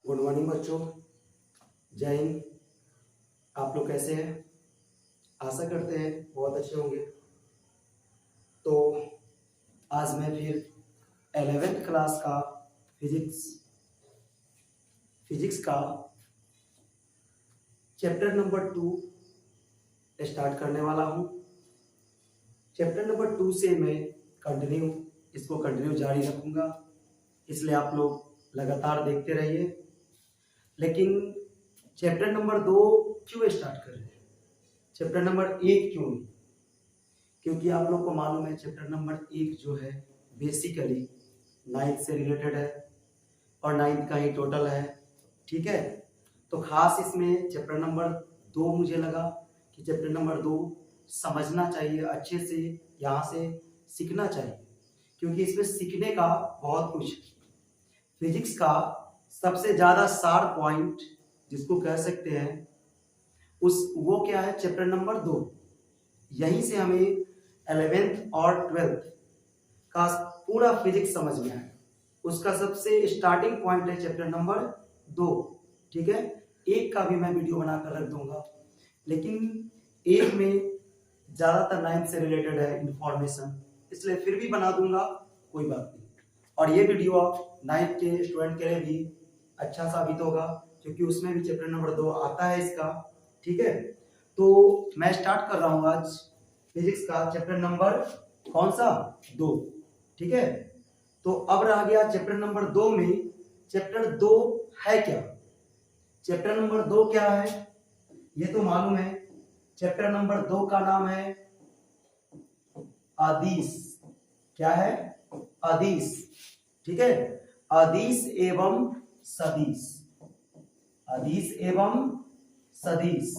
Good morning बच्चों, जय हिंद। आप लोग कैसे हैं? आशा करते हैं बहुत अच्छे होंगे। तो आज मैं फिर 11th क्लास का फिजिक्स का चैप्टर नंबर 2 स्टार्ट करने वाला हूं। चैप्टर नंबर 2 से मैं इसको कंटिन्यू जारी रखूंगा, इसलिए आप लोग लगातार देखते रहिए। लेकिन चैप्टर नंबर 2 क्यों स्टार्ट कर रहे हैं, चैप्टर नंबर 1 क्यों नहीं? क्योंकि आप लोग को मालूम है चैप्टर नंबर 1 जो है बेसिकली 9th से रिलेटेड है और 9th का ही टोटल है, ठीक है। तो खास इसमें चैप्टर नंबर 2 मुझे लगा कि चैप्टर नंबर 2 समझना चाहिए अच्छे से, यहाँ से सीखना चाहिए, क्योंकि इसमें सीखने का बहुत कुछ है। फिजिक्स का सबसे ज्यादा शार्प पॉइंट जिसको कह सकते हैं वो क्या है? Chapter number 2। यहीं से हमें 11th और 12th का पूरा फिजिक्स समझ में आए। उसका सबसे स्टार्टिंग पॉइंट है चैप्टर नंबर 2, ठीक है। एक का भी मैं वीडियो बनाकर रख दूंगा, लेकिन एक में ज्यादातर 9th से रिलेटेड है इंफॉर्मेशन, इसलिए फिर भी बना दूंगा, कोई बात नहीं। और ये वीडियो 9th के स्टूडेंट के लिए भी अच्छा साबित होगा, क्योंकि उसमें भी चैप्टर नंबर 2 आता है इसका, ठीक है। तो मैं स्टार्ट कर रहा हूं आज फिजिक्स का चैप्टर नंबर कौन सा? 2, ठीक है। तो अब रह गया चैप्टर नंबर 2 में। चैप्टर 2 है क्या? चैप्टर नंबर 2 क्या है ये तो मालूम है। चैप्टर नंबर 2 का नाम है अदिश। क्या है? अदिश, ठीक है। अदिश एवं सदिश, अदिश एवं सदिश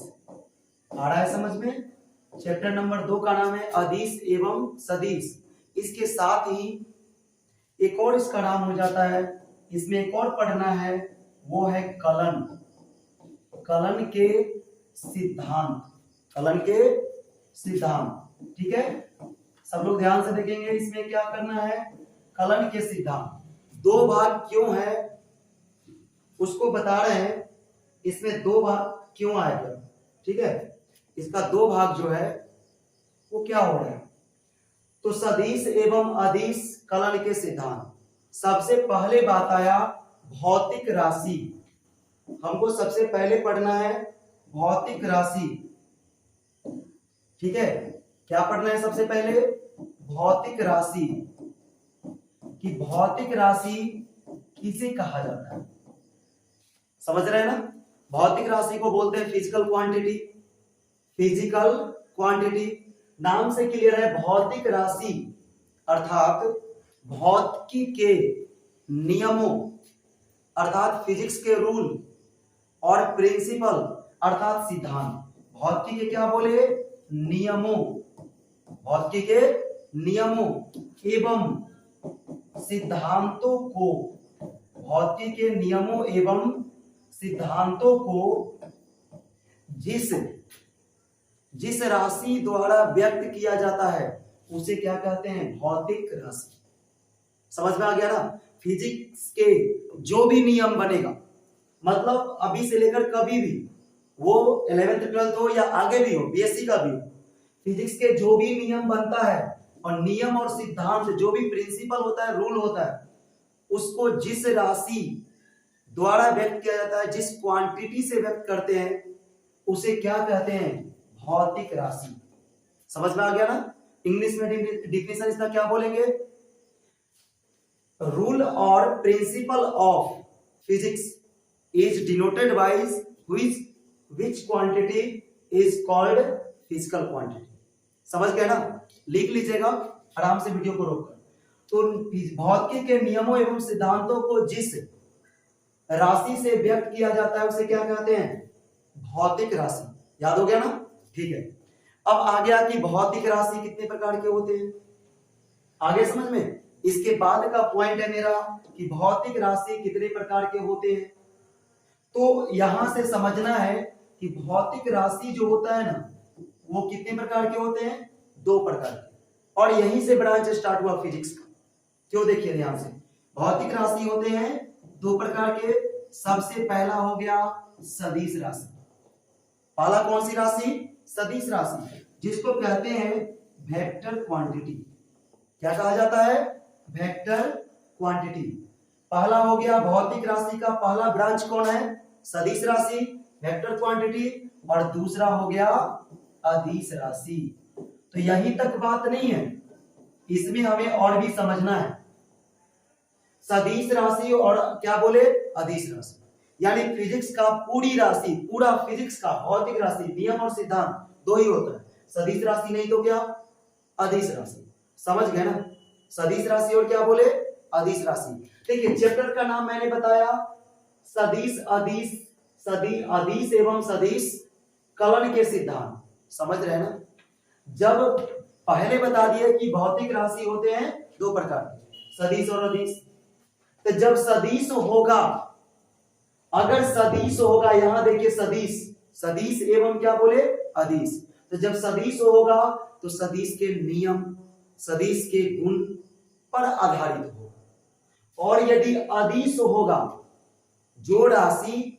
आ रहा है समझ में? चैप्टर नंबर 2 का नाम है अदिश एवं सदिश। इसके साथ ही एक और इसका नाम हो जाता है, इसमें एक और पढ़ना है, वो है कलन। कलन के सिद्धांत, कलन के सिद्धांत, ठीक है। सब लोग ध्यान से देखेंगे, इसमें क्या करना है? कलन के सिद्धांत। 2 भाग क्यों है उसको बता रहे हैं। इसमें 2 भाग क्यों आएगा, ठीक है। इसका 2 भाग जो है वो क्या हो रहा है? तो सदिश एवं अदिश कलन के सिद्धांत। सबसे पहले बात आया भौतिक राशि। हमको सबसे पहले पढ़ना है भौतिक राशि, ठीक है। क्या पढ़ना है सबसे पहले? भौतिक राशि। कि भौतिक राशि किसे कहा जाता है? समझ रहे हैं ना? भौतिक राशि को बोलते हैं फिजिकल क्वांटिटी। फिजिकल क्वांटिटी नाम से क्लियर है। भौतिक राशि अर्थात भौतिकी के नियमों अर्थात फिजिक्स के रूल और प्रिंसिपल अर्थात सिद्धांत। भौतिकी के क्या बोले? नियमों, भौतिकी के नियमों एवं सिद्धांतों को, भौतिकी के नियमों एवं सिद्धांतों को जिस राशि द्वारा व्यक्त किया जाता है उसे क्या कहते हैं? भौतिक राशि। समझ में आ गया ना? फिजिक्स के जो भी नियम बनेगा, मतलब अभी से लेकर कभी भी, वो 11th 12th हो या आगे भी हो, बीएससी का भी हो, फिजिक्स के जो भी नियम बनता है और नियम और सिद्धांत जो भी प्रिंसिपल होता है, रूल होता है, उसको जिस राशि द्वारा व्यक्त किया जाता है, जिस क्वांटिटी से व्यक्त करते हैं, उसे क्या कहते हैं? भौतिक राशि। समझ में आ गया ना? इंग्लिश में डिफिनेशन इसका क्या बोलेंगे? रूल और principle of physics is denoted by which quantity is called physical quantity। समझ गए ना? लिख लीजिएगा आराम से वीडियो को रोककर। तो भौतिकी के नियमों एवं सिद्धांतों को जिस राशि से व्यक्त किया जाता है उसे क्या कहते हैं? भौतिक राशि। याद हो गया ना? ठीक है। अब आ गया कि भौतिक राशि कितने प्रकार के होते हैं, आगे समझ में। इसके बाद का पॉइंट है मेरा कि भौतिक राशि कितने प्रकार के होते हैं। तो यहां से समझना है कि भौतिक राशि जो होता है ना, वो कितने प्रकार के होते हैं? 2 प्रकार के। और यहीं से ब्रांच स्टार्ट हुआ फिजिक्स का। क्यों? देखिए ध्यान से, भौतिक राशि होते हैं 2 प्रकार के, सबसे पहला हो गया सदिश राशि। पहला कौन सी राशि? सदिश राशि, जिसको कहते हैं वेक्टर क्वांटिटी। क्या कहा जाता है? Vector quantity. पहला हो गया भौतिक राशि का पहला ब्रांच कौन है? सदिश राशि, वेक्टर क्वांटिटी। और दूसरा हो गया अदिश राशि। तो यहीं तक बात नहीं है, इसमें हमें और भी समझना है। सदिश राशि और क्या बोले? अदिश राशि। यानी फिजिक्स का पूरी राशि, पूरा फिजिक्स का भौतिक राशि, नियम और सिद्धांत दो ही होता है, सदिश राशि नहीं तो क्या? अदिश राशि। समझ गए ना? सदिश राशि और क्या बोले? अदिश राशि। देखिए चैप्टर का नाम मैंने बताया सदिश अदिश, अदिश एवं सदिश कलन के सिद्धांत। समझ रहे हैं ना? जब पहले बता दिए कि भौतिक राशि होते हैं दो प्रकार के, सदिश और अदिश। तो जब सदिश होगा, अगर सदिश होगा, यहां देखिए सदिश, सदिश एवं क्या बोले? अदिश। तो जब सदिश होगा तो सदिश के नियम, सदिश के गुण पर आधारित होगा। और यदि अदिश होगा, जो राशि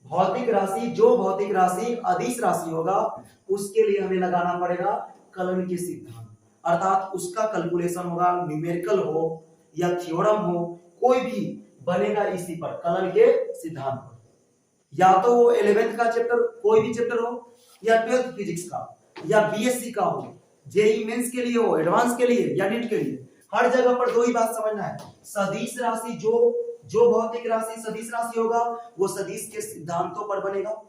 भौतिक राशि, जो भौतिक राशि अदिश राशि होगा, उसके लिए हमें लगाना पड़ेगा कलन के सिद्धांत। अर्थात उसका कैलकुलेशन होगा, न्यूमेरिकल हो या थ्योरम हो, कोई भी बनेगा इसी पर, कलन के सिद्धांत पर। या तो वो 11th का चैप्टर, कोई भी चैप्टर हो, या 12th फिजिक्स का, या बीएससी का हो, जेई मेंस के लिए हो, एडवांस के लिए या नीट के लिए, हर जगह पर दो ही बात समझना है। सदिश राशि, जो भौतिक राशि सदिश राशि होगा, वो सदिश के सिद्धांतों पर बनेगा,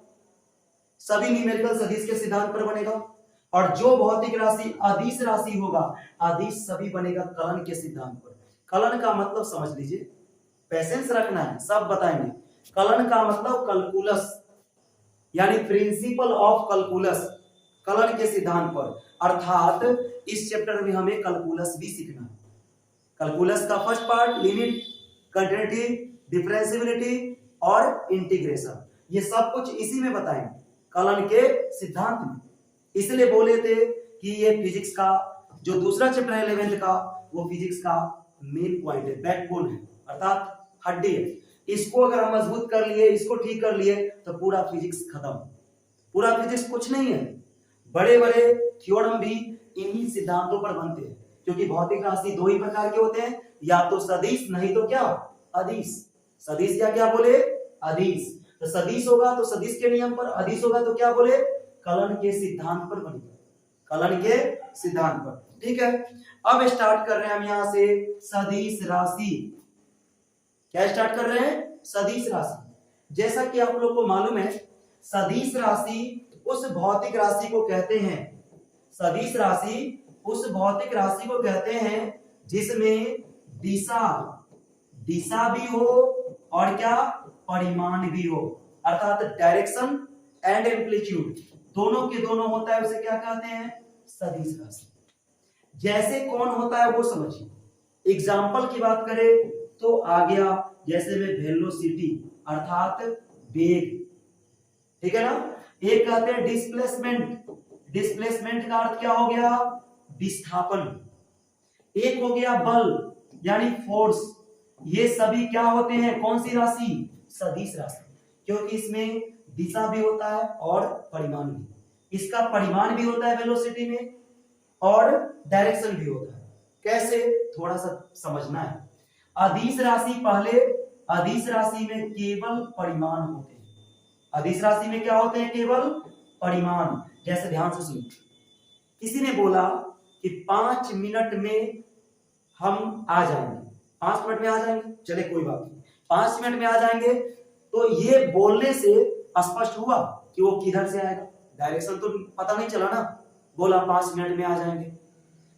सभी न्यूमेरिकल सदिश के सिद्धांत पर बनेगा। और जो भौतिक राशि अदिश राशि होगा, अदिश सभी बनेगा कलन के सिद्धांत पर। कलन का मतलब समझ लीजिए, पेशेंस रखना है, सब बताएंगे। कलन का मतलब कैलकुलस, यानी प्रिंसिपल ऑफ कैलकुलस, कलन के सिद्धांत पर। अर्थात इस चैप्टर में हमें कैलकुलस भी सीखना है। कैलकुलस का first part limit, continuity, differentiability और इंटीग्रेशन, ये सब कुछ इसी में बताएंगे, कलन के सिद्धांत में। इसलिए बोले थे कि ये फिजिक्स का जो दूसरा चैप्टर है 11th का, वो फिजिक्स का मेन पॉइंट है, बैकबोन है, अर्थात हड्डी है। इसको अगर हम मजबूत कर लिए, इसको ठीक कर लिए, तो पूरा फिजिक्स खत्म। पूरा फिजिक्स कुछ नहीं है। बड़े बड़े थ्योरम भी इन्हीं सिद्धांतों पर बनते हैं, क्योंकि भौतिक राशि दो ही प्रकार के होते हैं, या तो सदिश नहीं तो क्या? अदिश। सदिश या क्या बोले? अदिश। तो सदिश होगा तो सदिश के नियम पर, अदिश होगा तो क्या बोले? कलन के सिद्धांत पर बनेगा, कलन के सिद्धांत पर। ठीक है, अब स्टार्ट कर रहे हैं हम यहां से सदिश राशि। क्या स्टार्ट कर रहे हैं? सदिश राशि। जैसा कि आप लोग को मालूम है, सदिश राशि उस भौतिक राशि को कहते हैं, सदिश राशि उस भौतिक राशि को कहते हैं जिसमें दिशा भी हो और क्या? परिमाण भी हो, अर्थात डायरेक्शन एंड एम्पलीट्यूड दोनों के दोनों होता है, उसे क्या कहते हैं? सदिश राशि। जैसे कौन होता है वो समझिए। एग्जाम्पल की बात करें तो आ गया, जैसे में वेलोसिटी अर्थात वेग, ठीक है ना। एक कहते हैं डिस्प्लेसमेंट, डिस्प्लेसमेंट का अर्थ क्या हो गया? विस्थापन। एक हो गया बल यानी फोर्स। ये सभी क्या होते हैं? कौन सी राशि? सदिश राशि, क्योंकि इसमें दिशा भी होता है और परिमाण भी। इसका परिमाण भी होता है वेलोसिटी में और डायरेक्शन भी होता है। कैसे? थोड़ा सा समझना है। अदिश राशि, पहले अदिश राशि में केवल परिमाण होते हैं। अदिश राशि में क्या होते हैं? केवल परिमाण। जैसे ध्यान से सुनिए, किसी ने बोला कि 5 मिनट में हम आ जाएंगे, 5 मिनट में आ जाएंगे, चले कोई बात नहीं, 5 मिनट में आ जाएंगे। तो ये बोलने से स्पष्ट हुआ कि वो किधर से आएगा, डायरेक्शन तो पता नहीं चला ना। बोला 5 मिनट में आ जाएंगे,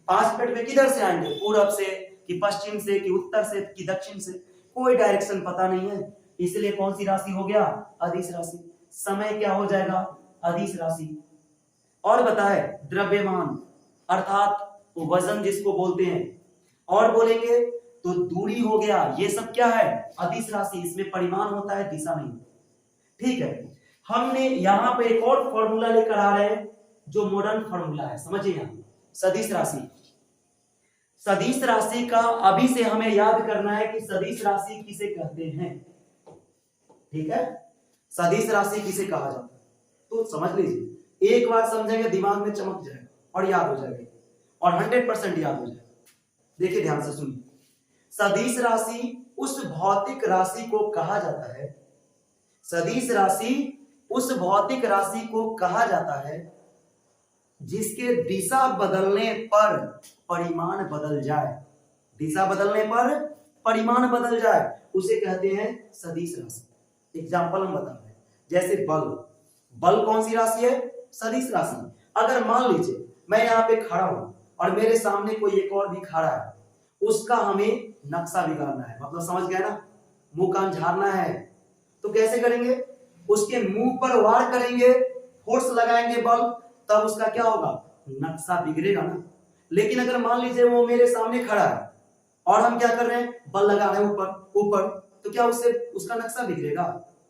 5 मिनट में किधर से आएंगे? पूरब से कि पश्चिम से कि उत्तर से कि दक्षिण से, कोई डायरेक्शन पता नहीं है। इसलिए कौन सी राशि हो गया? अदिश राशि। समय क्या हो जाएगा? अदिश राशि। और बताए द्रव्यमान अर्थात वजन जिसको बोलते हैं, और बोलेंगे तो दूरी हो गया। ये सब क्या है? अदिश राशि। इसमें परिमाण होता है, दिशा नहीं। ठीक है, हमने यहां पे एक और फॉर्मूला लेकर आ रहे हैं जो मॉडर्न फॉर्मूला है, समझिए। यहां सदिश राशि, सदिश राशि का अभी से हमें याद करना है कि सदिश राशि किसे कहते हैं। ठीक है, सदिश राशि किसे कहा जाता है? तो समझ लीजिए, एक बार समझेंगे दिमाग में चमक जाएगा और याद हो जाएगा, और 100% याद हो जाएगा। देखिए ध्यान से सुनिए, सदिश राशि उस भौतिक राशि को कहा जाता है, सदिश राशि उस भौतिक राशि को कहा जाता है जिसके दिशा बदलने पर परिमाण बदल जाए, दिशा बदलने पर परिमाण बदल जाए, उसे कहते हैं सदिश राशि। एग्जाम्पल हम बता रहे हैं, जैसे बल, बल कौन सी राशि है? सदिश राशि। अगर मान लीजिए मैं यहाँ पे खड़ा हूं और मेरे सामने कोई एक और भी खड़ा है, उसका हमें नक्शा बिगाड़ना है, मतलब समझ गए ना, मुंह कान झाड़ना है, तो कैसे करेंगे? उसके मुंह पर वार करेंगे, फोर्स लगाएंगे बल, तब उसका क्या होगा? नक्शा बिगड़ेगा ना। लेकिन अगर मान लीजिए वो मेरे सामने खड़ा है और हम क्या कर रहे हैं? बल लगा रहे हैं ऊपर ऊपर, तो क्या उससे उसका नक्शा बिगड़ेगा?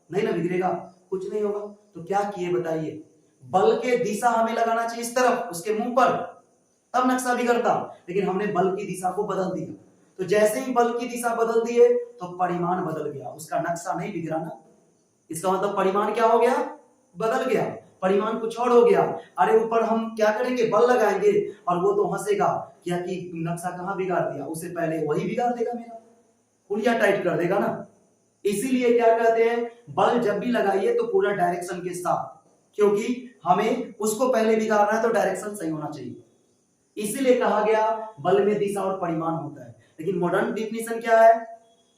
नहीं ना बिगड़ेगा, कुछ नहीं होगा। तो क्या किए बताइए? बल के दिशा हमें लगाना चाहिए इस तरफ, उसके मुंह पर, तब नक्शा बिगड़ता, लेकिन हमने बल की दिशा को बदल दिया। तो जैसे ही बल की दिशा बदल दिए तो परिमाण बदल गया, उसका नक्शा नहीं बिगड़ा ना। इसका मतलब परिमाण क्या हो गया? बदल गया, परिमाण कुछ और हो गया। अरे ऊपर हम क्या करेंगे? बल लगाएंगे और वो तो हंसेगा क्या कि नक्शा कहां बिगाड़ दिया, उससे पहले वही बिगाड़ देगा, मेरा पुलिया टाइट कर देगा ना। इसीलिए क्या कहते हैं, बल जब भी लगाइए तो पूरा डायरेक्शन के साथ, क्योंकि हमें उसको पहले बिगाड़ना है तो डायरेक्शन सही होना चाहिए। इसीलिए कहा गया बल में दिशा और परिमाण होता है। लेकिन मॉडर्न डिफिनेशन क्या है?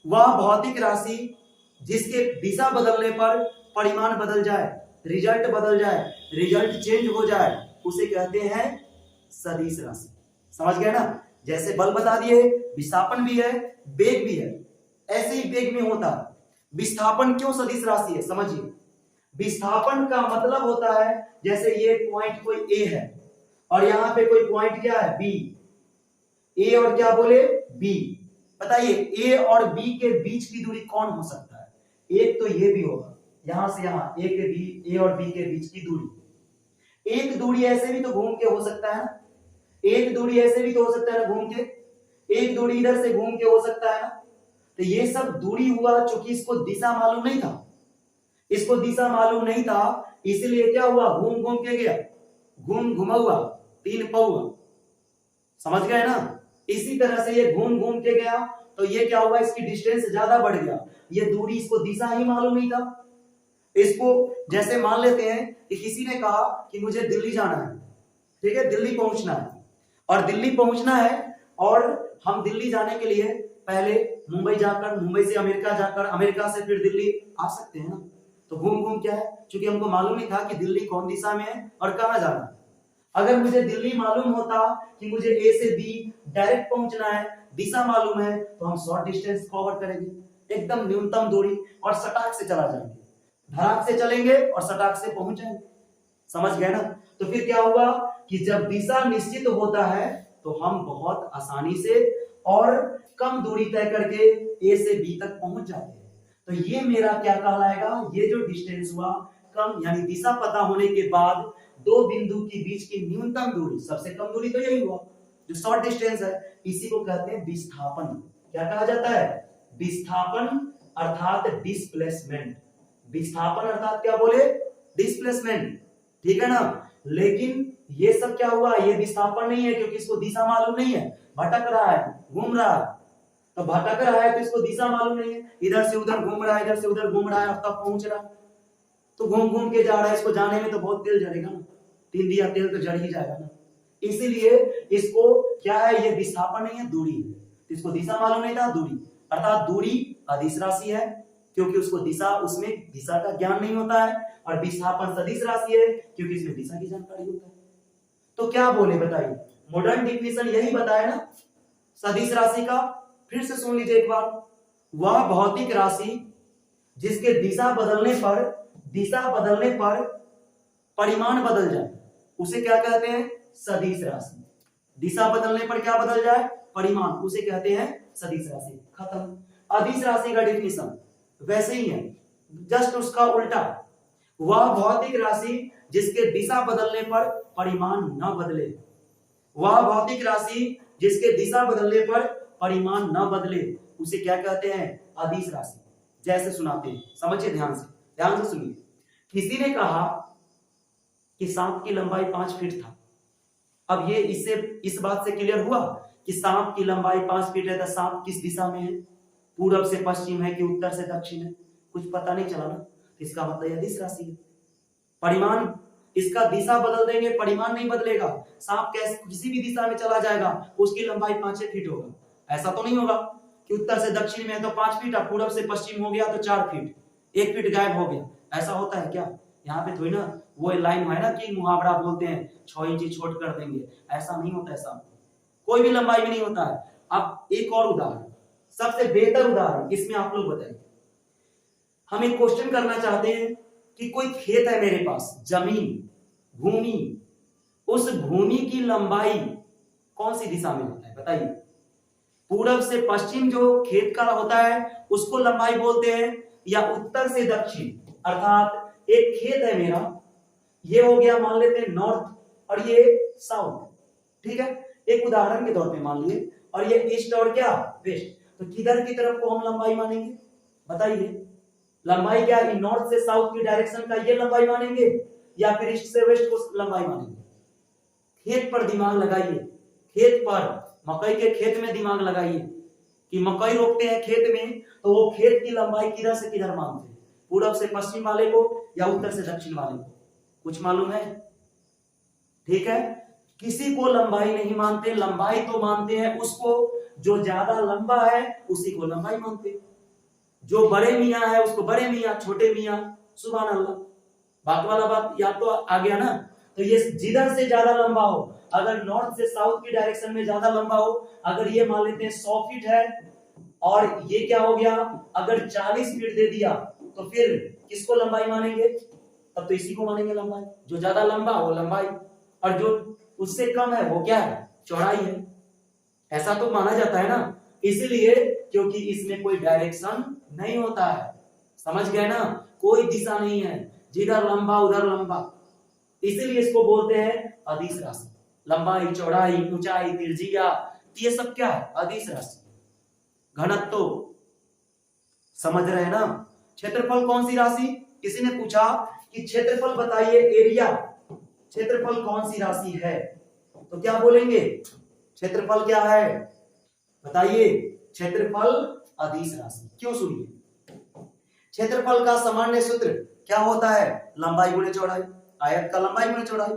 वह भौतिक राशि जिसके दिशा बदलने पर परिमाण बदल जाए, रिजल्ट बदल जाए, रिजल्ट चेंज हो जाए, उसे कहते हैं सदिश राशि। समझ गए ना? जैसे बल बता दिए, विस्थापन भी है, वेग भी है, ऐसे ही वेग में होता है। विस्थापन क्यों सदिश राशि है? समझिए, विस्थापन का मतलब होता है जैसे ये पॉइंट कोई ए है और यहां पे कोई पॉइंट क्या है? बी। ए और क्या बोले? बी। बताइए ए और बी के बीच की दूरी कौन हो सकता है? एक तो ये भी होगा, यहां से यहां ए और बी के बीच की दूरी। एक दूरी ऐसे भी तो घूम के हो सकता है ना, एक दूरी ऐसे भी तो हो सकता है ना घूम के, एक दूरी इधर से घूम के हो सकता है ना। तो ये सब दूरी हुआ, चूंकि इसको दिशा मालूम नहीं था, इसको दिशा मालूम नहीं था, इसलिए क्या हुआ? घूम घूम के गया, घूम घुमा हुआ, तीन पौआ। समझ गए ना? इसी तरह से ये घूम घूम के गया, तो ये क्या हुआ? इसकी डिस्टेंस ज्यादा बढ़ गया, ये दूरी इसको दिशा ही मालूम नहीं था। इसको जैसे मान लेते हैं कि किसी ने कहा कि मुझे दिल्ली जाना है, ठीक है, दिल्ली पहुंचना है, और दिल्ली पहुंचना है और हम दिल्ली जाने के लिए पहले मुंबई जाकर, मुंबई से अमेरिका जाकर, अमेरिका से फिर दिल्ली आ सकते हैं ना। तो घूम घूम क्या है? क्योंकि हमको मालूम नहीं था कि दिल्ली कौन दिशा में है और कहां जाना है। अगर मुझे दिल्ली मालूम होता कि मुझे ए से बी डायरेक्ट पहुंचना है, दिशा मालूम है, तो हम शॉर्ट डिस्टेंस कवर करेंगे, एकदम न्यूनतम दूरी, और सटाक से चला जाएंगे, धड़ाक से चलेंगे और सटाक से पहुंच जाएंगे। समझ गए ना? तो फिर क्या हुआ कि जब दिशा निश्चित होता है तो हम बहुत आसानी से और कम दूरी तय करके ए से बी तक पहुंच जाते हैं। तो ये मेरा क्या कहलाएगा? ये जो डिस्टेंस हुआ कम, यानी दिशा पता होने के बाद दो बिंदु के बीच की न्यूनतम दूरी, सबसे कम दूरी तो यही हुआ जो शॉर्ट डिस्टेंस है, इसी को कहते हैं विस्थापन। क्या कहा जाता है? विस्थापन अर्थात डिस्प्लेसमेंट। विस्थापन अर्थात क्या बोले? डिस्प्लेसमेंट, ठीक है ना। लेकिन ये सब क्या हुआ? ये विस्थापन नहीं है, क्योंकि इसको दिशा मालूम नहीं है, भटक रहा है, घूम रहा है। तो भटक रहा है तो इसको दिशा मालूम नहीं है, इधर से उधर घूम रहा है, इधर से उधर घूम रहा है, अब तक पहुंच रहा है, तो घूम घूम के जा रहा है। इसको जाने में तो बहुत तेल जलेगा ना, 3 दिया तेल तो जल ही जाएगा ना। इसीलिए इसको क्या है? ये विस्थापन नहीं है, दूरी है। इसको दिशा मालूम नहीं था, दूरी, अर्थात दूरी अदिश राशि है, क्योंकि उसको दिशा, उसमें दिशा का ज्ञान नहीं होता है। और विस्थापन सदिश राशि है, क्योंकि इसमें दिशा की जानकारी होता है। तो क्या बोले बताइए? मॉडर्न डिफिनेशन यही बताया ना सदिश राशि का। फिर से सुन लीजिए एक बार, वह भौतिक राशि जिसके दिशा बदलने पर परिमाण बदल जाए, उसे क्या कहते हैं? सदिश राशि। दिशा बदलने पर क्या बदल जाए? परिमाण, उसे कहते हैं सदिश राशि। खत्म। अदिश राशि का डिफिनेशन वैसे ही है, जस्ट उसका उल्टा। वह भौतिक राशि जिसके दिशा बदलने पर परिमाण न बदले, वह भौतिक राशि जिसके दिशा बदलने पर परिमाण न बदले, उसे क्या कहते हैं? अदिश राशि। जैसे सुनाते हैं, समझिए ध्यान से सुनिए। किसी ने कहा कि सांप की लंबाई 5 फीट था। अब ये इससे इस बात से क्लियर हुआ कि सांप की लंबाई 5 फीट है, तो सांप किस दिशा में है, पूरब से पश्चिम है कि उत्तर से दक्षिण है, कुछ पता नहीं चला ना। इसका मतलब यह अदिश राशि है। परिमाण, इसका दिशा बदल देंगे, परिमाण नहीं बदलेगा। सांप कैसे किसी भी दिशा में चला जाएगा, उसकी लंबाई 5 फीट होगा। ऐसा तो नहीं होगा कि उत्तर से दक्षिण में है तो 5 फीट, अब पूरब से पश्चिम हो गया तो 4 फीट, 1 फीट गायब हो गया। ऐसा होता है क्या? यहाँ पे थोड़ी ना वो लाइन है ना कि मुहावरा बोलते हैं 6 इंच छोट कर देंगे, ऐसा नहीं होता है। सांप कोई भी लंबाई में नहीं होता है। अब एक और उदाहरण, सबसे बेहतर उदाहरण इसमें आप लोग बताइए। हम एक क्वेश्चन करना चाहते हैं कि कोई खेत है मेरे पास, जमीन, भूमि, उस भूमि की लंबाई कौन सी दिशा में होता है बताइए। पूरब से पश्चिम जो खेत का होता है उसको लंबाई बोलते हैं, या उत्तर से दक्षिण, अर्थात एक खेत है मेरा, ये हो गया मान लेते हैं नॉर्थ और ये साउथ, ठीक है, एक उदाहरण के तौर पे मान लिए, और ये ईस्ट और क्या वेस्ट, तो किधर की तरफ को हम लंबाई मानेंगे बताइए। लंबाई क्या है, नॉर्थ से साउथ की डायरेक्शन का ये लंबाई मानेंगे या फिर ईस्ट से वेस्ट को लंबाई मानेंगे। खेत पर दिमाग लगाइए, खेत पर, मकई के खेत में दिमाग लगाइए कि मकई रोपते हैं खेत में, तो वो खेत की लंबाई किधर से किधर मानते हैं, पूरब से पश्चिम वाले को या उत्तर से दक्षिण वाले को, कुछ मालूम है? ठीक है, किसी को लंबाई नहीं मानते, लंबाई तो मानते हैं उसको जो ज्यादा लंबा है, उसी को लंबाई मानते हैं। जो बड़े मियाँ है उसको बड़े मियाँ, छोटे मियाँ, सुभान अल्लाह। बात वाला बात याद तो आ गया ना। तो ये जिधर से ज्यादा लंबा हो, अगर नॉर्थ से साउथ की डायरेक्शन में ज्यादा लंबा हो, अगर ये मान लेते हैं 100 फीट है और ये क्या हो गया, अगर 40 फीट दे दिया, तो फिर किसको लंबाई मानेंगे? तब तो इसी को मानेंगे लंबाई। जो ज्यादा लंबा वो लंबाई, और जो उससे कम है वो क्या है, चौड़ाई है। ऐसा तो माना जाता है ना, इसलिए क्योंकि इसमें कोई डायरेक्शन नहीं होता है, समझ गए ना, कोई दिशा नहीं है, जिधर लंबा उधर लंबा, इसीलिए इसको बोलते हैं अदिश राशि। लंबाई, चौड़ाई, ऊंचाई, तिरछिया, ये सब क्या है, अदिश राशि। घनत्व समझ रहे हैं ना। क्षेत्रफल कौन सी राशि, किसी ने पूछा कि क्षेत्रफल बताइए, एरिया, क्षेत्रफल कौन सी राशि है, तो क्या बोलेंगे, क्षेत्रफल क्या है बताइए, क्षेत्रफल अदिश राशि। क्यों, सुनिए, क्षेत्रफल का सामान्य सूत्र क्या होता है, लंबाई गुणे चौड़ाई। आयत का लंबाई गुणे चौड़ाई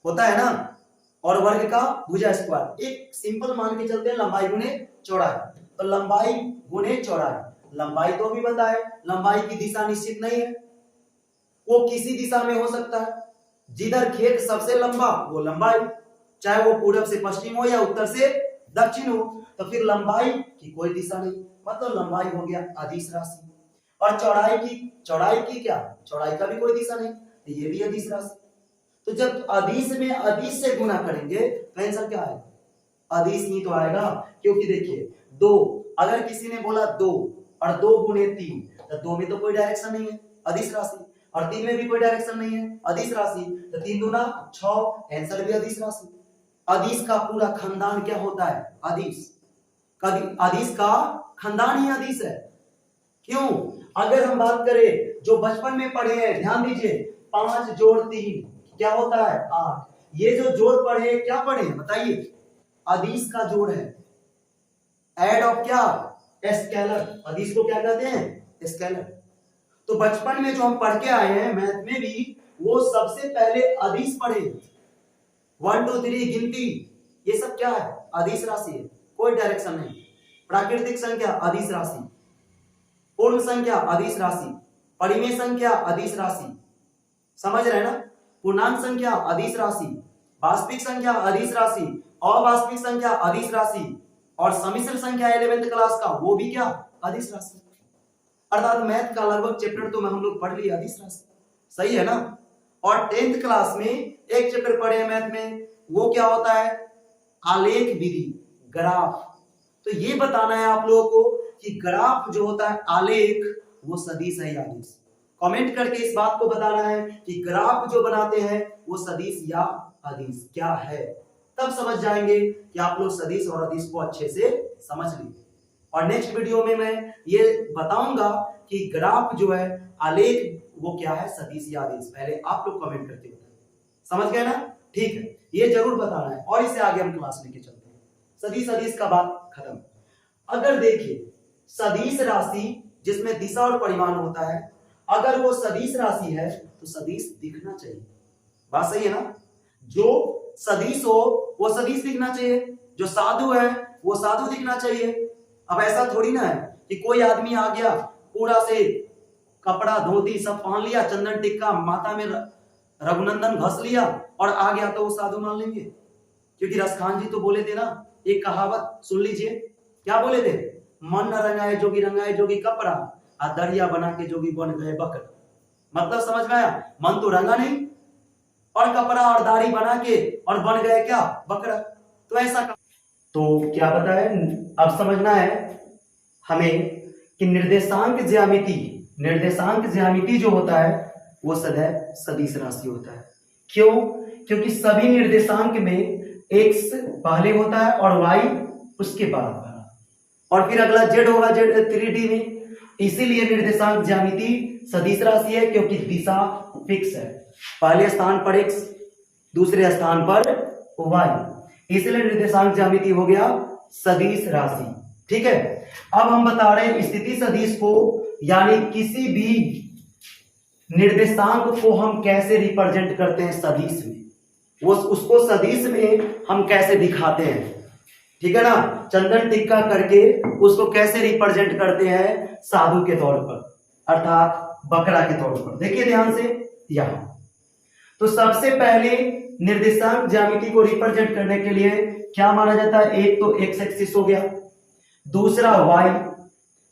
होता है ना, और वर्ग का भुजा स्क्वायर। एक सिंपल मान के चलते हैं, लंबाई गुणे चौड़ाई, तो लंबाई गुणे चौड़ाई। लंबाई तो भी बताए, लंबाई की दिशा निश्चित नहीं है, वो किसी दिशा में हो सकता है। जिधर खेत सबसे लंबा वो लंबाई, चाहे वो पूरब से पश्चिम हो या उत्तर से दक्षिण हो, तो फिर लंबाई की कोई दिशा नहीं, मतलब लंबाई हो गया अदिश राशि। और चौड़ाई की क्या, चौड़ाई का भी कोई दिशा नहीं, तो ये भी अदिश राशि। तो जब अदिश में अदिश से गुना करेंगे तो आंसर क्या आएगा, अदिश ही तो आएगा। क्योंकि देखिए, 2, अगर किसी ने बोला 2 और 2 गुणे 3, तो 2 में तो कोई डायरेक्शन नहीं है, अदिश राशि, और 3 में भी कोई डायरेक्शन नहीं है, अदिश राशि, तो 3 दूना 6, आंसर भी अदिश राशि। अदिश का पूरा खानदान क्या होता है, अदिश। अदिश का खानदान ही अदिश है। क्यों, अगर हम बात करें जो बचपन में पढ़े हैं, ध्यान दीजिए, 5 जोड़ 3 क्या होता है, 8। ये जो जोड़ पढ़े क्या पढ़े बताइए, अदिश का जोड़ है, एड ऑफ क्या, स्केलर। अदिश को क्या कहते हैं, स्केलर। तो बचपन में जो हम पढ़ के आए हैं मैथ में भी, वो सबसे पहले अदिश पढ़े, 1 2 3 गिनती, ये सब क्या है, अदिश राशि है, कोई डायरेक्शन नहीं। प्राकृतिक संख्या अदिश राशि, पूर्ण संख्या अदिश राशि, परिमेय संख्या अदिश राशि, समझ रहे हैं ना। पूर्णांक संख्या अदिश राशि, वास्तविक संख्या अदिश राशि, अवास्तविक संख्या अदिश राशि, और सम्मिश्र संख्या 11th क्लास का वो भी क्या, अदिश राशि। अर्थात मैथ का लगभग चैप्टर तो हम लोग पढ़ लिए अदिश राशि, सही है ना। और 10th क्लास में एक चैप्टर पढ़े हैं मैथ में, वो क्या होता है, आलेख विधि, ग्राफ। तो ये बताना है आप लोगों को कि ग्राफ जो होता है, आलेख, वो सदिश है या अदिश। कमेंट करके इस बात को बताना है कि ग्राफ जो बनाते हैं वो सदिश या अदिश क्या है, तब समझ जाएंगे कि आप लोग सदिश और अदिश को अच्छे से समझ लीजिए। और नेक्स्ट वीडियो में मैं ये बताऊंगा कि ग्राफ जो है, आलेख वो क्या है, सदिश या आदेश। पहले आप लोग कमेंट करके बताइए, समझ गए ना? ठीक है, ये जरूर बताना है और इसे आगे हम क्लास लेके चलते हैं। सदिश अदिश का बात खत्म। अगर देखिए सदिश राशि जिसमें दिशा और परिमाण होता है, अगर वो सदिश राशि है तो सदिश दिखना चाहिए। बात सही है ना? जो सदिश हो वो सदिश दिखना चाहिए, जो साधु है वो साधु दिखना चाहिए। अब ऐसा थोड़ी ना है कि कोई आदमी आ गया, पूरा से कपड़ा धोती सब पहन लिया, चंदन टिक्का माथा में रघुनंदन घस लिया और आ गया तो वो साधु मान लेंगे? क्योंकि रसखान जी तो बोले थे ना, एक कहावत सुन लीजिए, क्या बोले थे? मन न रंगाए जोगी कपड़ा, आ दरिया बना के जोगी बन गए बकरा। मतलब समझ में आया? मन तो रंगा नहीं और कपड़ा और दाढ़ी बना के और बन गए क्या? बकरा। तो ऐसा तो क्या पता है, अब समझना है हमें कि निर्देशांक ज्यामिति जो होता है वो सदैव सदिश राशि होता है। क्यों? क्योंकि सभी निर्देशांक में x पहले होता है और y उसके बाद वाला, और फिर अगला z होगा, z 3D में। इसीलिए निर्देशांक ज्यामिति सदिश राशि है, क्योंकि दिशा फिक्स है, पहले स्थान पर x, दूसरे स्थान पर y, इसलिए निर्देशांक ज्यामिति हो गया सदिश राशि। ठीक है, अब हम बता रहे हैं स्थिति सदिश को, यानी किसी भी निर्देशांक को हम कैसे रिप्रेजेंट करते हैं सदिश में, वो उसको सदिश में हम कैसे दिखाते हैं। ठीक है ना? चंदन टिक्का करके उसको कैसे रिप्रेजेंट करते हैं? साधु के तौर पर, अर्थात बकरा के तौर पर। देखिए ध्यान से यहां, तो सबसे पहले निर्देशांक ज्यामिति को रिप्रेजेंट करने के लिए क्या माना जाता है? एक तो एक्स एक्सिस हो गया, दूसरा वाई,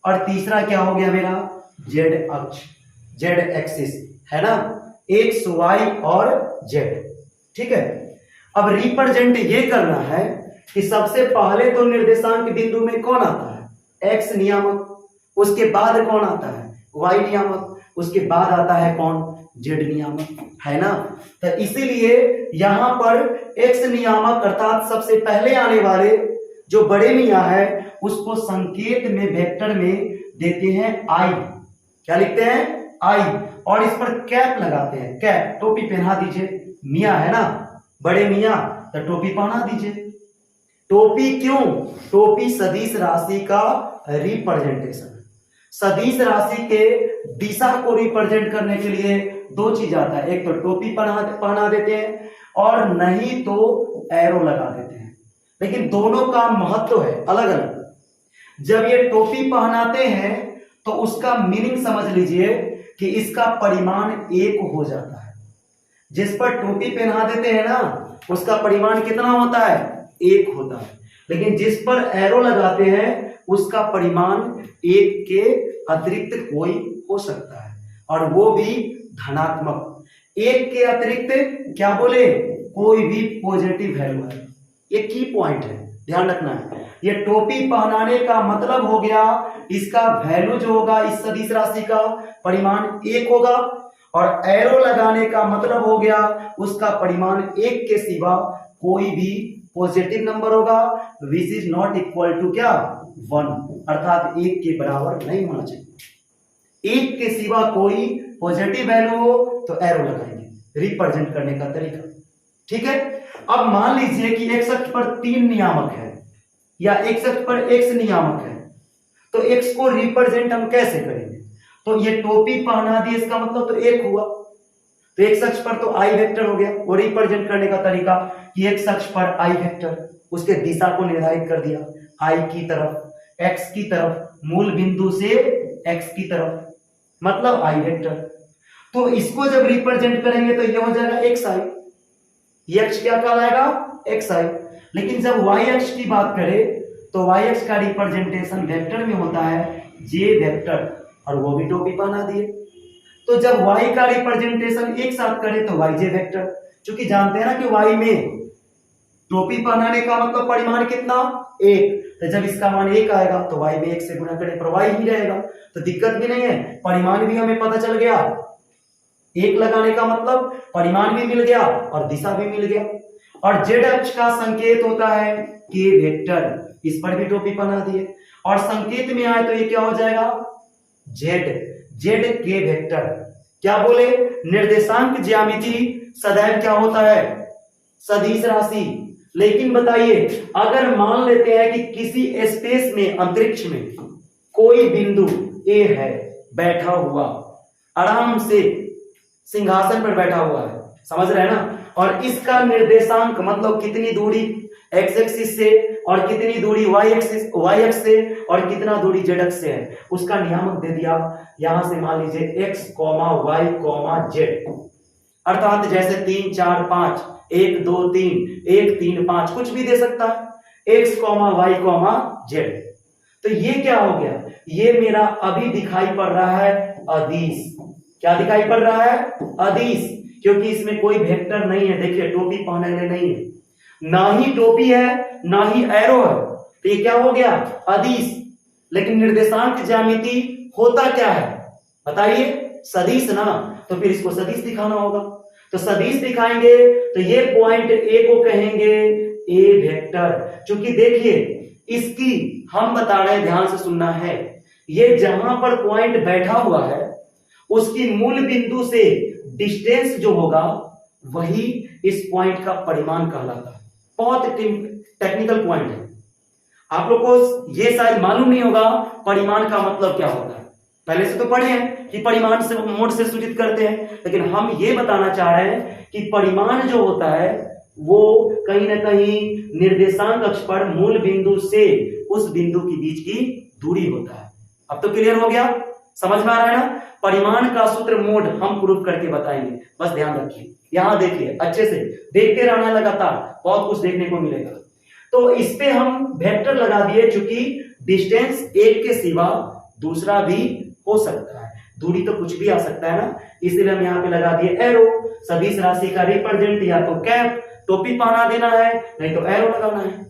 और तीसरा क्या हो गया मेरा? जेड अक्ष, जेड एक्सिस है ना, एक्स वाई और जेड। ठीक है, अब रिप्रेजेंट ये करना है कि सबसे पहले तो निर्देशांक बिंदु में कौन आता है? एक्स नियामक, उसके बाद कौन आता है? वाई नियामक, उसके बाद आता है कौन? जेड नियामक, है ना? तो इसीलिए यहां पर एक्स नियामक अर्थात सबसे पहले आने वाले जो बड़े मियां है उसको संकेत में वेक्टर में देते हैं आई। क्या लिखते हैं? आई, और इस पर कैप लगाते हैं, कैप, टोपी पहना दीजिए। मियां है ना, बड़े मियां, तो टोपी पहना दीजिए। टोपी क्यों? टोपी सदिश राशि का रिप्रेजेंटेशन। सदिश राशि के दिशा को रिप्रेजेंट करने के लिए दो चीज आता है, एक तो टोपी पहना देते हैं और नहीं तो एरो लगा देते हैं, लेकिन दोनों का महत्व है अलग अलग। जब ये टोपी पहनाते हैं तो उसका मीनिंग समझ लीजिए कि इसका परिमाण एक हो जाता है। जिस पर टोपी पहना देते हैं ना उसका परिमाण कितना होता है? एक होता है, लेकिन जिस पर एरो लगाते हैं उसका परिमाण एक के अतिरिक्त कोई हो सकता है, और वो भी धनात्मक। एक के अतिरिक्त क्या बोले? कोई भी पॉजिटिव वैल्यू है। ये की पॉइंट है, ध्यान रखना है। ये टोपी पहनाने का मतलब हो गया इसका वैल्यू जो होगा इस सदिश राशि का परिमाण एक होगा, और एरो लगाने का मतलब हो गया उसका परिमाण एक के सिवा कोई भी पॉजिटिव नंबर होगा, which is not equal to क्या? 1, अर्थात एक के बराबर नहीं होना चाहिए। एक के सिवा कोई पॉजिटिव वैल्यू हो तो एरो लगाएंगे, रिप्रेजेंट करने का तरीका। ठीक है, अब मान लीजिए कि एक्स अक्ष पर 3 नियामक है या एक्स अक्ष पर x नियामक है, तो x को रिप्रेजेंट हम कैसे करेंगे? तो ये टोपी पहना दी, इसका मतलब तो एक हुआ, तो एक्स अक्ष पर तो आई वेक्टर हो गया। वो रिप्रेजेंट करने का तरीका कि एक्स अक्ष पर आई वेक्टर, उसके दिशा को निर्धारित कर दिया आई की तरफ, x की तरफ, मूल बिंदु से x की तरफ, मतलब आई वेक्टर। तो इसको जब रिप्रेजेंट करेंगे तो ये हो जाएगा एक्स आई, ये अक्ष क्या कहलाएगा? एक्स आई। लेकिन जब y अक्ष की बात करें तो y अक्ष का रिप्रेजेंटेशन वेक्टर में होता है जे वेक्टर, और वो भी टोपी पहना दिए। तो जब y का रिप्रेजेंटेशन एक साथ करें तो yj वेक्टर, क्योंकि जानते हैं ना कि y में टोपी पहनाने का मतलब परिमाण कितना? एक, तो जब इसका मान एक आएगा तो y में एक से गुणा करें पर y ही रहेगा, तो दिक्कत भी नहीं है, परिमाण भी हमें पता चल गया। एक लगाने का मतलब परिमाण भी मिल गया और दिशा भी मिल गया। और जेड अक्ष का संकेत होता है के वेक्टर, इस पर भी टोपी पहना दिए। और संकेत में आए तो ये क्या हो जाएगा, जेड, जेड के वेक्टर। क्या बोले, निर्देशांक ज्यामिति सदैव क्या होता है, सदिश राशि। लेकिन बताइए अगर मान लेते हैं कि किसी स्पेस में, अंतरिक्ष में कोई बिंदु ए है, बैठा हुआ आराम से सिंहासन पर बैठा हुआ है, समझ रहे हैं ना, और इसका निर्देशांक मतलब कितनी दूरी एक्स एक्सिस से और कितनी दूरी वाई एक्स से और कितना दूरी जेड एक्स से है, उसका नियामक दे दिया। यहां से मान लीजिए x comma y comma z, अर्थात जैसे 3 4 5, 1 2 3, 1 3 5 कुछ भी दे सकता है, x comma y comma z. तो ये क्या हो गया, ये मेरा अभी दिखाई पड़ रहा है अदिश। क्या दिखाई पड़ रहा है, अदिश, क्योंकि इसमें कोई वेक्टर नहीं है। देखिए टोपी पहने हुए नहीं है, ना ही टोपी है ना ही एरो है, तो ये क्या हो गया, अदिश। लेकिन निर्देशांक ज्यामिति होता क्या है बताइए, सदिश ना, तो फिर इसको सदिश दिखाना होगा। तो सदिश दिखाएंगे तो ये पॉइंट ए को कहेंगे ए वेक्टर। क्योंकि देखिए इसकी हम बता रहे हैं, ध्यान से सुनना है, ये जहां पर पॉइंट बैठा हुआ है उसकी मूल बिंदु से डिस्टेंस जो होगा वही इस पॉइंट का परिमाण कहलाता है। बहुत टेक्निकल पॉइंट है, आप लोग को ये शायद मालूम नहीं होगा परिमाण का मतलब क्या होता है। पहले से तो पढ़े हैं कि परिमाण से मोड से सूचित करते हैं, लेकिन हम ये बताना चाह रहे हैं कि परिमाण जो होता है वो कहीं ना कहीं निर्देशांक अक्ष पर मूल बिंदु से उस बिंदु के बीच की दूरी होता है। अब तो क्लियर हो गया, समझ में आ रहा है ना। परिमाण का सूत्र मोड हम प्रूफ करके बताएंगे, बस ध्यान रखिए। यहां देखिए, अच्छे से देखते रहना, लगातार बहुत कुछ देखने को मिलेगा। तो इस पे हम वेक्टर लगा दिए, चूंकि डिस्टेंस एक के सिवा दूसरा भी हो सकता है, दूरी तो कुछ भी आ सकता है ना, इसलिए हम यहाँ पे लगा दिए एरो। सदिश राशि का रिप्रेजेंट या तो कैप, टोपी पहना देना है, नहीं तो एरो लगाना है,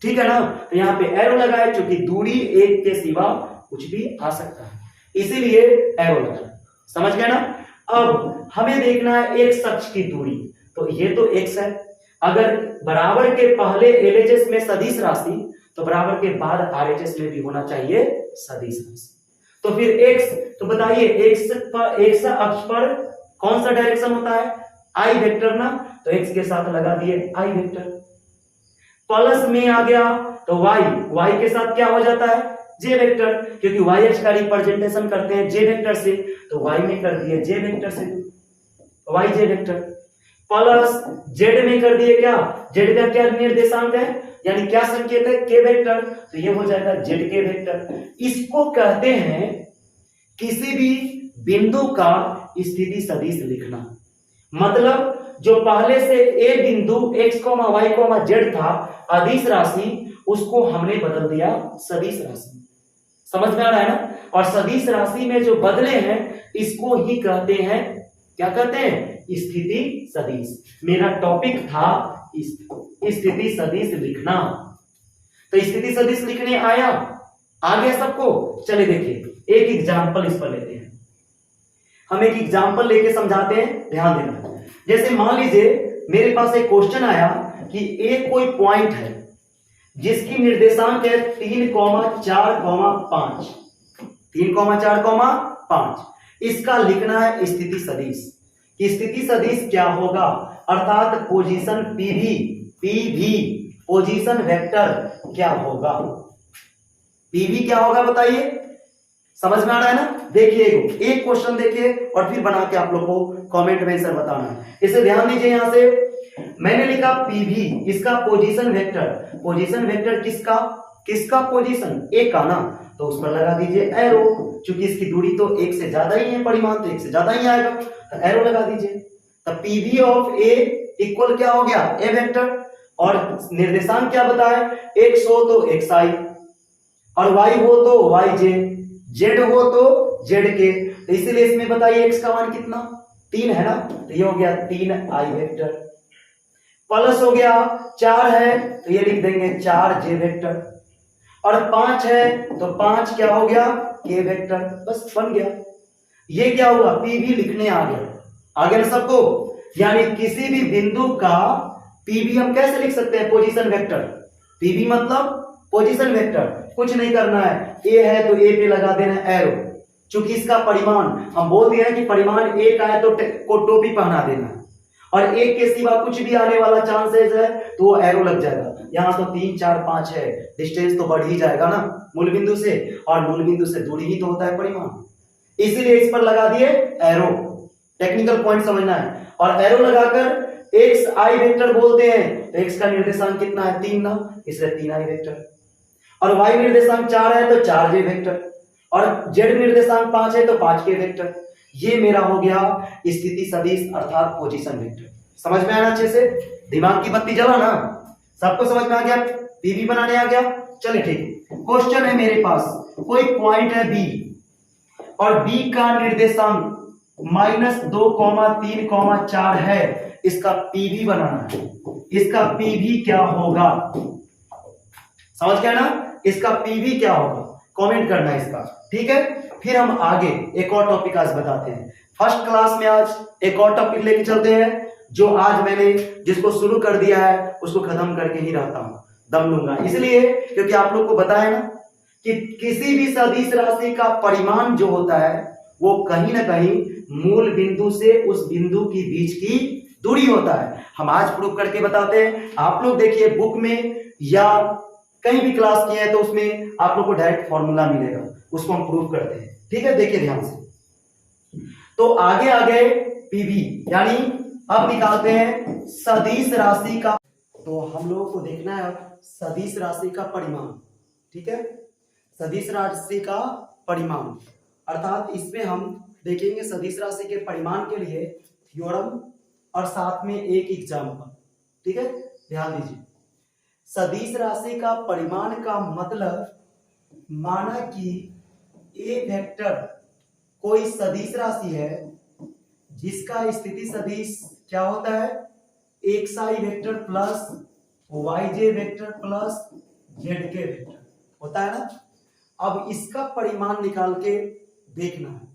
ठीक है ना। तो यहाँ पे एरो लगाए, चूंकि दूरी एक के सिवा कुछ भी आ सकता है, इसीलिए एरो लगाना, समझ गए ना। अब हमें देखना है एक्स अक्ष की दूरी, तो ये तो एक्स है। अगर बराबर के पहले एलएचएस में सदिश राशि, तो बराबर के बाद आरएचएस में भी होना चाहिए सदिश राशि। तो फिर एक्स, तो बताइए एक्स अक्ष पर कौन सा डायरेक्शन होता है, आई वेक्टर ना, तो एक्स के साथ लगा दिए आई वेक्टर। प्लस में आ गया तो वाई के साथ क्या हो जाता है, जे वेक्टर, क्योंकि वाई अक्ष का रिप्रेजेंटेशन करते हैं जे वेक्टर से, तो वाई में कर दिए जे वेक्टर से, वाई जे वेक्टर। प्लस जेड में कर दिए क्या, जेड का क्या निर्देशांक है, यानी क्या संकेत है, के वेक्टर, तो ये हो जाएगा जेड के वेक्टर। इसको कहते हैं किसी भी बिंदु का स्थिति सदिश लिखना। मतलब जो पहले से ए बिंदु x comma y comma z था अदिश राशि, उसको हमने बदल दिया सदिश राशि। समझ में आ रहा है ना। और सदिश राशि में जो बदले हैं इसको ही कहते हैं, क्या कहते हैं, स्थिति सदिश। मेरा टॉपिक था स्थिति सदिश लिखना, तो स्थिति सदिश लिखने आया, आ गया सबको। चले देखिए एक एग्जांपल इस पर लेते हैं, हम एक एग्जांपल लेके समझाते हैं, ध्यान देना। जैसे मान लीजिए मेरे पास एक क्वेश्चन आया कि एक कोई पॉइंट है जिसकी निर्देशांक है 3,4,5, 3,4,5, इसका लिखना है स्थिति सदिश। स्थिति सदिश क्या होगा, अर्थात पोजीशन पीवी पोजीशन वेक्टर क्या होगा, पीवी क्या होगा बताइए, समझ में आ रहा है ना। देखिए एक क्वेश्चन देखिए और फिर बना के आप लोग को कमेंट में आंसर बताना है। इसे ध्यान दीजिए, यहां से मैंने लिखा पीवी, इसका पोजीशन वेक्टर, पोजीशन वेक्टर किसका पोजीशन, ए का ना, तो उस पर लगा दीजिए एरो। चूंकि इसकी दूरी तो एक से ज्यादा ही है, परिमाण तो एक से ज्यादा ही आएगा, तो एरो लगा दीजिए। तो पीवी ऑफ ए इक्वल क्या हो गया, ए वेक्टर, और निर्देशांक क्या बताए, एक्स हो तो एक्स आई, और वाई हो तो वाई जे, जेड हो तो जेड के। तो इसलिए इसमें बताइए एक्स का मान कितना, 3 है ना, तो ये हो गया 3 आई वेक्टर। प्लस हो गया 4 है तो ये लिख देंगे 4 जे वेक्टर, और 5 है तो 5 क्या हो गया, के वेक्टर, बस बन गया। ये क्या हुआ, पीवी लिखने आ गया ना सबको। यानी किसी भी बिंदु का पीवी हम कैसे लिख सकते हैं, पोजीशन वेक्टर। पीवी मतलब पोजीशन वेक्टर, कुछ नहीं करना है, ए है तो ए पे लगा देना एरो। चूंकि इसका परिमाण हम बोल दिए हैं कि परिमाण एक आए तो को टोपी पहना देना है, और एक के सिवा कुछ भी आने वाला चांसेस है तो वो एरो लग जाएगा। यहाँ तो 3 4 5 है, डिस्टेंस तो बढ़ ही जाएगा ना मूल बिंदु से, और मूल बिंदु से दूरी ही तो होता है परिमाण, इसीलिए इस पर लगा दिए एरो। टेक्निकल पॉइंट समझना है। और एरो लगाकर एक्स आई वेक्टर बोलते हैं, तो एक्स का निर्देशांक कितना है 3 ना, इसलिए 3 आई वेक्टर, और वाई निर्देशांक 4 है तो 4 जे वेक्टर, और जेड निर्देशांक 5 है तो 5 के वेक्टर। ये मेरा हो गया स्थिति सदिश अर्थात पोजीशन वेक्टर। समझ में आया अच्छे से? दिमाग की बत्ती जला ना, सबको समझ में आ गया? पीवी बनाने आ गया? चले ठीक। क्वेश्चन है मेरे पास, कोई पॉइंट है बी और बी का निर्देशांक -2,3,4 है, इसका पीवी बनाना है। इसका पीवी क्या होगा? समझ गया ना? इसका पीवी क्या होगा कमेंट करना है इसका, ठीक है? फिर हम आगे एक और टॉपिक आज बताते हैं। फर्स्ट क्लास में आज एक और टॉपिक लेके चलते हैं, जो आज मैंने जिसको शुरू कर दिया है उसको खत्म करके ही रहता हूं, दम लूंगा इसलिए क्योंकि आप लोग को बताया ना कि किसी भी सदिश राशि का परिमाण जो होता है वो कहीं ना कहीं मूल बिंदु से उस बिंदु के बीच की दूरी होता है। हम आज प्रूव करके बताते हैं। आप लोग देखिए बुक में या कहीं भी क्लास किए हैं तो उसमें आप लोग को डायरेक्ट फॉर्मूला मिलेगा, उसको हम प्रूव करते हैं, ठीक है? देखिए ध्यान से। तो आगे आ गए पीवी, यानी अब निकालते हैं सदिश राशि का। तो हम लोगों को देखना है अब सदिश राशि का परिमाण, ठीक है? सदिश राशि का परिमाण अर्थात इसमें हम देखेंगे सदिश राशि के परिमाण के लिए थ्योरम और साथ में एक एग्जाम्पल, ठीक है? ध्यान दीजिए। सदिश राशि का परिमाण का मतलब, माना कि ए वेक्टर कोई सदिश राशि है जिसका स्थिति सदिश क्या होता है, एक्स आई वेक्टर प्लस वाई जे वेक्टर प्लस जेड के वेक्टर होता है ना। अब इसका परिमाण निकाल के देखना है।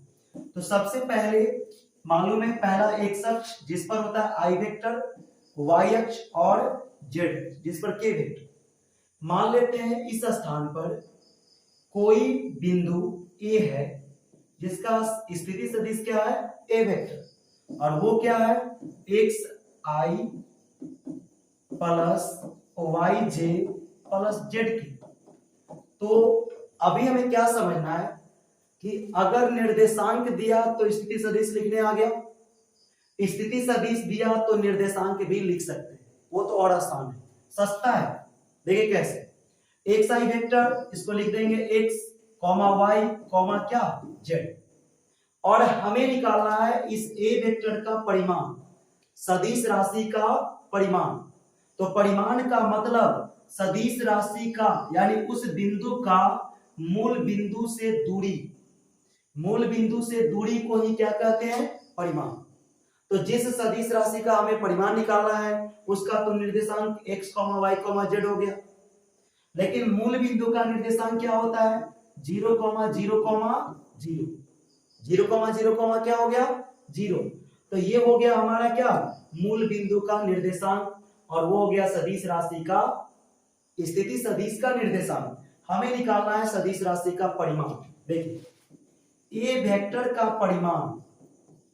तो सबसे पहले मालूम है पहला एक्स अक्ष जिस पर होता है आई वेक्टर, वाई अक्ष और जेड जिस पर के वेक्टर। मान लेते हैं इस स्थान पर कोई बिंदु ए है जिसका स्थिति सदिश क्या है, ए वेक्टर, और वो क्या है एक्स आई प्लस वाई जे प्लस जेड की। तो अभी हमें क्या समझना है कि अगर निर्देशांक दिया तो स्थिति सदिश लिखने आ गया, स्थिति सदिश दिया तो निर्देशांक भी लिख सकते हैं, वो तो और आसान है, सस्ता है। देखिए कैसे, एक्स आई वेक्टर इसको लिख देंगे एक्स कॉमा वाई कॉमा क्या जेड, और हमें निकालना है इस ए वेक्टर का परिमाण, सदिश राशि का परिमाण। तो परिमाण का मतलब सदिश राशि का यानी उस बिंदु का मूल बिंदु से दूरी, मूल बिंदु से दूरी को ही क्या कहते हैं, परिमाण। तो जिस सदिश राशि का हमें परिमाण निकालना है उसका तो निर्देशांक x, y, z हो गया, लेकिन मूल बिंदु का निर्देशांक क्या होता है 0, 0, 0, 0, 0, क्या हो गया 0। तो ये हो गया हमारा क्या मूल बिंदु का निर्देशांक, और वो हो गया सदिश राशि का स्थिति सदिश का निर्देशांक। हमें निकालना है सदिश राशि का परिमाण। देखिए ए वेक्टर का परिमाण,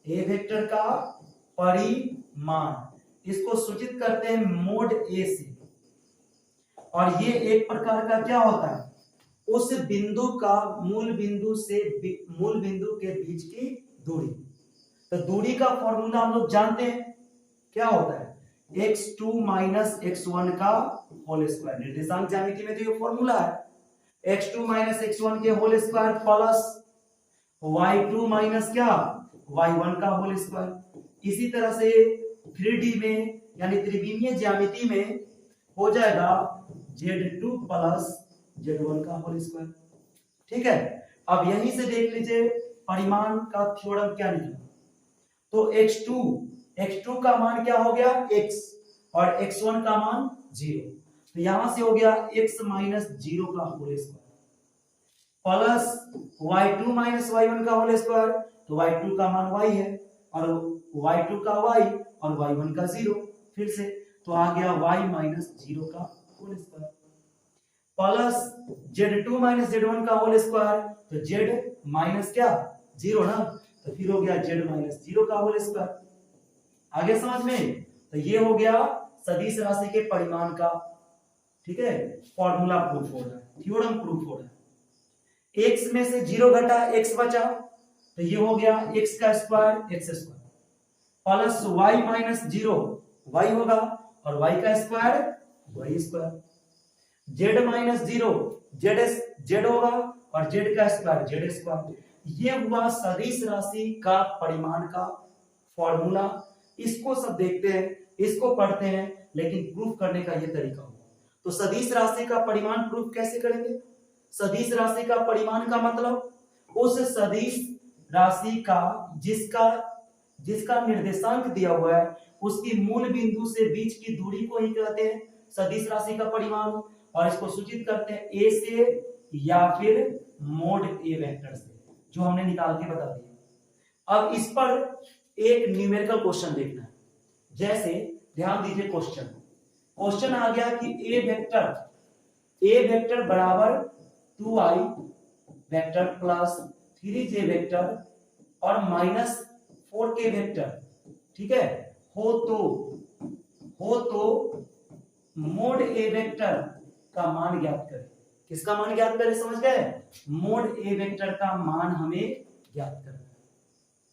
ए वेक्टर का परिमाण, इसको सूचित करते हैं मोड ए से, और ये एक प्रकार का क्या होता है उस बिंदु का मूल बिंदु से मूल बिंदु के बीच की दूरी। तो दूरी का फॉर्मूला हम लोग जानते हैं क्या होता है x2 माइनस x1 का होल स्क्वायर। निर्देशांक ज्यामिति में तो ये फॉर्मूला है x2 माइनस x1 के whole square plus y2 minus क्या y1 का होल स्क्वायर। इसी तरह से 3D में यानी त्रिविमीय ज्यामिति में हो जाएगा z2 प्लस z1 का होल स्क्वायर, ठीक है? अब यहीं से देख लीजिए परिमाण का थ्योरम क्या निकला। तो x2 का मान क्या हो गया x, और x1 का मान 0, तो यहां से हो गया x माइनस 0 का whole square plus y2 minus y1 का होल स्क्वायर। तो y2 का मान y है और y2 का y और y1 का 0, फिर से तो आ गया y माइनस 0 का whole square. Plus Z2 minus Z1 का होल स्क्वायर, तो Z माइनस क्या 0 ना, तो फिर हो गया Z माइनस 0 का होल स्क्वायर। आगे समझ में, तो ये हो गया सदिश राशि के परिमाण का, ठीक है, फॉर्मूला प्रूफ हो रहा है, थ्योरम प्रूफ हो रहा है। x में से 0 घटा x बचा, तो ये हो गया x का square x square plus y minus 0 y होगा और y का square y square, z minus 0 z होगा और z का स्क्वायर z स्क्वायर। ये हुआ सदिश राशि का परिमाण का फॉर्मूला। इसको सब देखते हैं, इसको पढ़ते हैं, लेकिन प्रूफ करने का ये तरीका होगा। तो सदिश राशि का परिमाण प्रूफ कैसे करेंगे? सदिश राशि का परिमाण का मतलब उस सदिश राशि का जिसका निर्देशांक दिया हुआ है, उसकी मूल बिंदु से बीच की दूरी को ही कहते हैं सदिश राशि का परिमाण, और इसको सूचित करते हैं ए से या फिर मोड ए वेक्टर से, जो हमने निकाल के बता दिया। अब इस पर एक न्यूमेरिकल क्वेश्चन देखना है। जैसे ध्यान दीजिए, क्वेश्चन आ गया कि ए वेक्टर बराबर 2i vector plus 3j vector और माइनस 4k वेक्टर, ठीक है, हो तो मोड ए वेक्टर का मान ज्ञात करें। किसका मान ज्ञात करें, समझ गए? मोड ए वेक्टर का मान हमें ज्ञात करना है,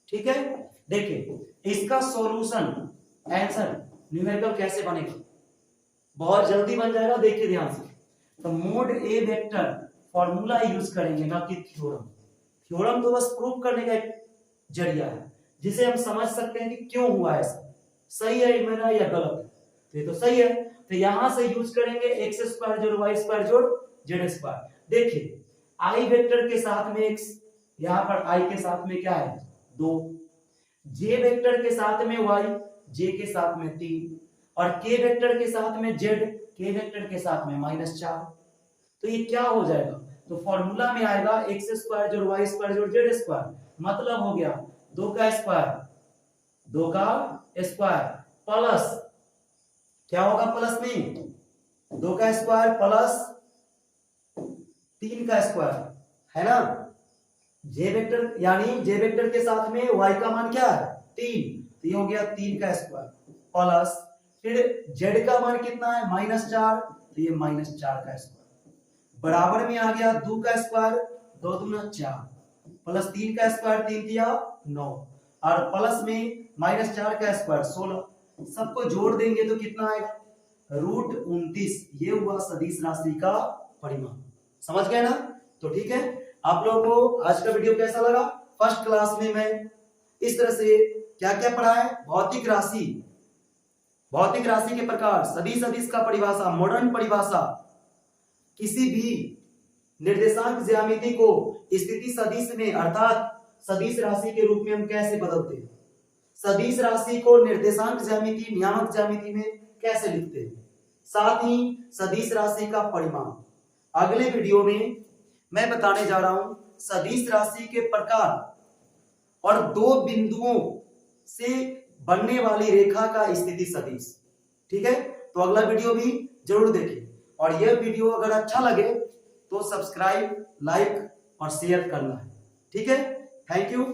ठीक है। देखिए इसका सॉल्यूशन आंसर न्यूमेरिकल कैसे बनेगा, बहुत जल्दी बन जाएगा, देखिए ध्यान से। तो मोड ए वेक्टर फॉर्मूला यूज करेंगे ना कि थ्योरम तो बस प्रूव करने का एक जरिया है, जिसे हम समझ सकते हैं कि क्यों हुआ ऐसा, सही है मेरा या गलत है। तो ये तो सही है, तो यहां से यूज करेंगे x स्क्वायर जोड़ y स्क्वायर जोड़ z स्क्वायर। देखिए i वेक्टर के साथ में x, यहां पर i के साथ में क्या है 2, j वेक्टर के साथ में y, j के साथ में 3 और k वेक्टर के साथ में z, k वेक्टर के साथ में -4। तो ये क्या हो जाएगा, तो फॉर्मूला में आएगा x स्क्वायर जोड़ y स्क्वायर जोड़ z स्क्वायर, मतलब हो गया 2 का स्क्वायर प्लस क्या होगा, प्लस में 2 का स्क्वायर प्लस 3 का स्क्वायर, है ना। जे वेक्टर यानी जे वेक्टर के साथ में y का मान क्या है 3, तो ये हो गया 3 का स्क्वायर प्लस फिर z का मान कितना है -4, तो ये -4 का स्क्वायर बराबर में आ गया 2 का स्क्वायर 2 दूना 4 प्लस 3 का स्क्वायर 3 दिया 9 और प्लस में -4 का स्क्वायर 16, सबको जोड़ देंगे तो कितना आएगा √29। ये हुआ सदिश राशि का परिमाण, समझ गए ना। तो ठीक है, आप लोगों को आज का वीडियो कैसा लगा? फर्स्ट क्लास में मैं इस तरह से क्या क्या पढ़ा है, भौतिक राशि के प्रकार, सदिश का परिभाषा, मॉडर्न परिभाषा, किसी भी निर्देशांक ज्यामिति को स्थिति सदिश में अर्थात सदिश राशि के रूप में हम कैसे बदलते हैं, सदिश राशि को निर्देशांक ज्यामिति, नियामक ज्यामिति में कैसे लिखते हैं, साथ ही सदिश राशि का परिमाण। अगले वीडियो में मैं बताने जा रहा हूं सदिश राशि के प्रकार और 2 बिंदुओं से बनने वाली रेखा का स्थिति सदिश, ठीक है। तो अगला वीडियो भी जरूर देखें, और यह वीडियो अगर अच्छा लगे तो सब्सक्राइब, लाइक और शेयर करना है, ठीक है। Thank you.